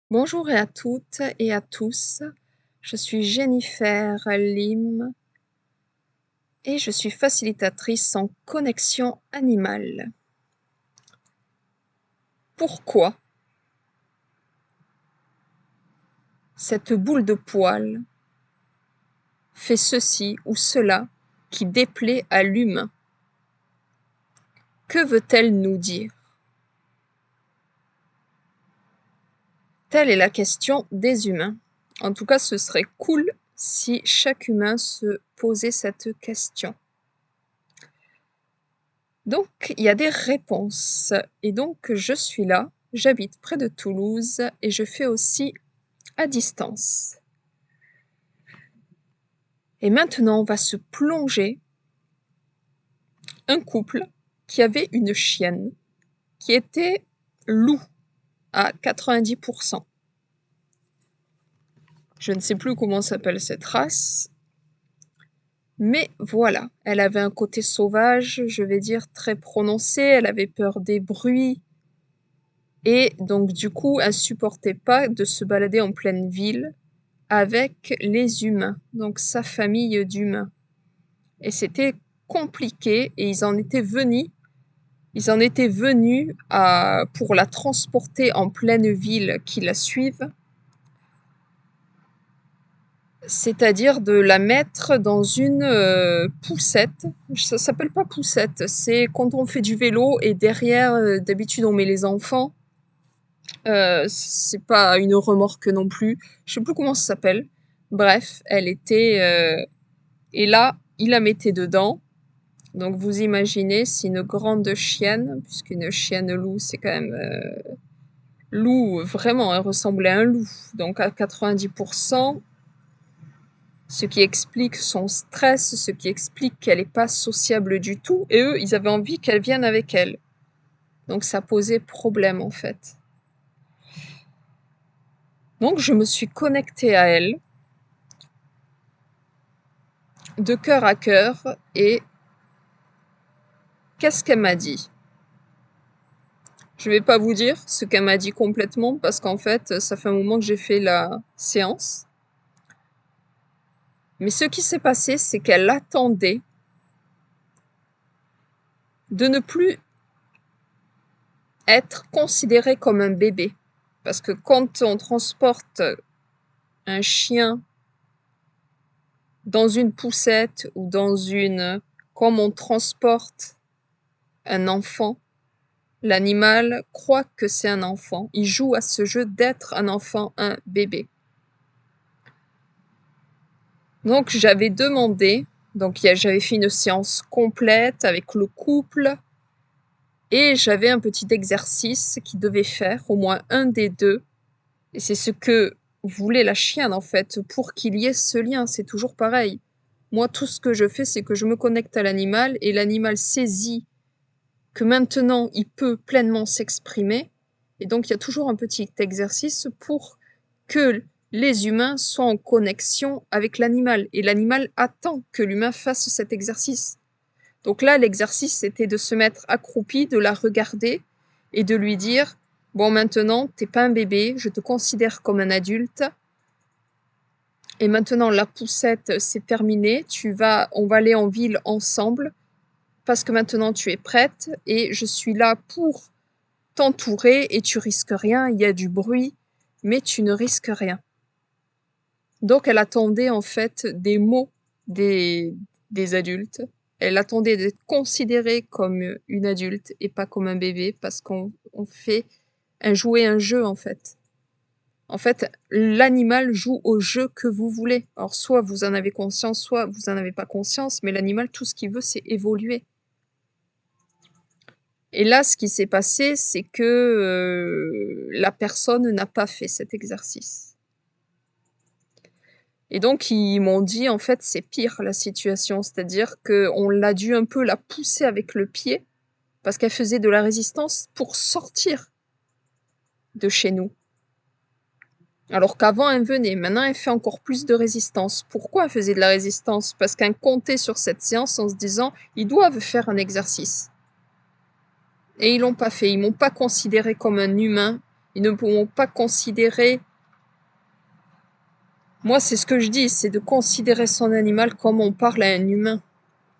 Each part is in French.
Bonjour à toutes et à tous, je suis Jennifer Lim et je suis facilitatrice en connexion animale. Pourquoi cette boule de poils fait ceci ou cela qui déplaît à l'humain? Que veut-elle nous dire? Telle est la question des humains. En tout cas, ce serait cool si chaque humain se posait cette question. Donc, il y a des réponses. Et donc, je suis là, j'habite près de Toulouse et je fais aussi à distance. Et maintenant, on va se plonger un couple qui avait une chienne qui était loup à 90%. Je ne sais plus comment s'appelle cette race, mais voilà, elle avait un côté sauvage, je vais dire très prononcé, elle avait peur des bruits, et donc du coup, elle supportait pas de se balader en pleine ville avec les humains, donc sa famille d'humains. Et c'était compliqué, et ils en étaient venus pour la transporter en pleine ville qui la suivent, c'est-à-dire de la mettre dans une poussette. Ça s'appelle pas poussette, c'est quand on fait du vélo et derrière, d'habitude on met les enfants. C'est pas une remorque non plus, je sais plus comment ça s'appelle. Bref, elle était et là, il la mettait dedans. Donc vous imaginez si une grande chienne, puisqu'une chienne loup, c'est quand même loup, vraiment, elle ressemblait à un loup. Donc à 90%, ce qui explique son stress, ce qui explique qu'elle n'est pas sociable du tout. Et eux, ils avaient envie qu'elle vienne avec elle. Donc ça posait problème en fait. Donc je me suis connectée à elle, de cœur à cœur, et qu'est-ce qu'elle m'a dit? Je vais pas vous dire ce qu'elle m'a dit complètement parce qu'en fait, ça fait un moment que j'ai fait la séance. Mais ce qui s'est passé, c'est qu'elle attendait de ne plus être considérée comme un bébé. Parce que quand on transporte un chien dans une poussette ou comme on transporte un enfant, l'animal croit que c'est un enfant. Il joue à ce jeu d'être un enfant, un bébé. Donc j'avais demandé, j'avais fait une séance complète avec le couple et j'avais un petit exercice qu'ils devaient faire, au moins un des deux. Et c'est ce que voulait la chienne en fait, pour qu'il y ait ce lien, c'est toujours pareil. Moi, tout ce que je fais, c'est que je me connecte à l'animal et l'animal saisit que maintenant il peut pleinement s'exprimer. Et donc il y a toujours un petit exercice pour que les humains soient en connexion avec l'animal. Et l'animal attend que l'humain fasse cet exercice. Donc là, l'exercice, c'était de se mettre accroupi, de la regarder et de lui dire « Bon, maintenant, t'es pas un bébé, je te considère comme un adulte. Et maintenant, la poussette, c'est terminé. On va aller en ville ensemble parce que maintenant, tu es prête et je suis là pour t'entourer et tu risques rien. Il y a du bruit, mais tu ne risques rien. » Donc, elle attendait en fait des mots des adultes. Elle attendait d'être considérée comme une adulte et pas comme un bébé parce qu'on fait jouer un jeu en fait. En fait, l'animal joue au jeu que vous voulez. Alors, soit vous en avez conscience, soit vous en avez pas conscience, mais l'animal, tout ce qu'il veut, c'est évoluer. Et là, ce qui s'est passé, c'est que la personne n'a pas fait cet exercice. Et donc, ils m'ont dit, en fait, c'est pire la situation. C'est-à-dire qu'on l'a dû un peu la pousser avec le pied, parce qu'elle faisait de la résistance pour sortir de chez nous. Alors qu'avant, elle venait. Maintenant, elle fait encore plus de résistance. Pourquoi elle faisait de la résistance? Parce qu'elle comptait sur cette séance en se disant, ils doivent faire un exercice. Et ils l'ont pas fait. Ils m'ont pas considéré comme un humain. Ils ne pourront pas considérer... Moi, c'est ce que je dis, c'est de considérer son animal comme on parle à un humain.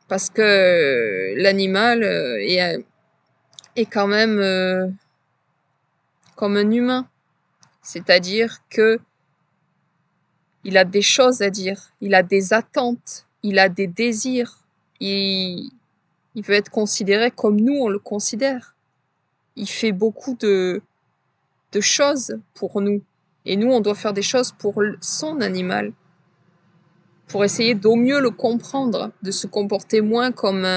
Parce que l'animal est quand même comme un humain. C'est-à-dire que il a des choses à dire, il a des attentes, il a des désirs. Il veut être considéré comme nous, on le considère. Il fait beaucoup de choses pour nous. Et nous, on doit faire des choses pour son animal. Pour essayer d'au mieux le comprendre, de se comporter moins comme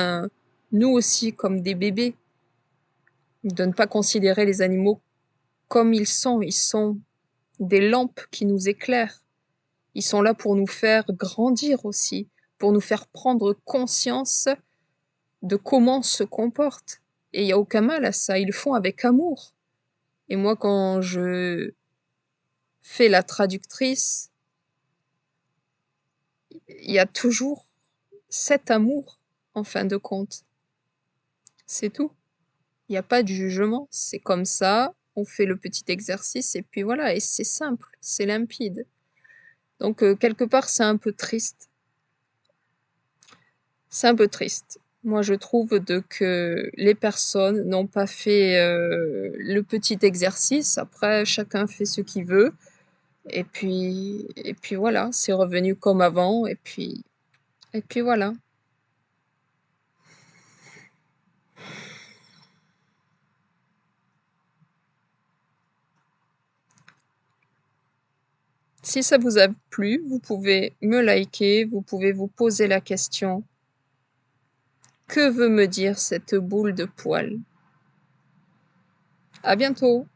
nous aussi, comme des bébés. De ne pas considérer les animaux comme ils sont. Ils sont des lampes qui nous éclairent. Ils sont là pour nous faire grandir aussi, pour nous faire prendre conscience de comment on se comporte. Et il n'y a aucun mal à ça, ils le font avec amour. Et moi, quand je fais la traductrice, il y a toujours cet amour, en fin de compte. C'est tout. Il n'y a pas de jugement, c'est comme ça, on fait le petit exercice et puis voilà, et c'est simple, c'est limpide. Donc quelque part, c'est un peu triste. C'est un peu triste. Moi, je trouve que les personnes n'ont pas fait le petit exercice. Après, chacun fait ce qu'il veut. Et puis voilà, c'est revenu comme avant. Et puis voilà. Si ça vous a plu, vous pouvez me liker, vous pouvez vous poser la question: que veut me dire cette boule de poil? À bientôt!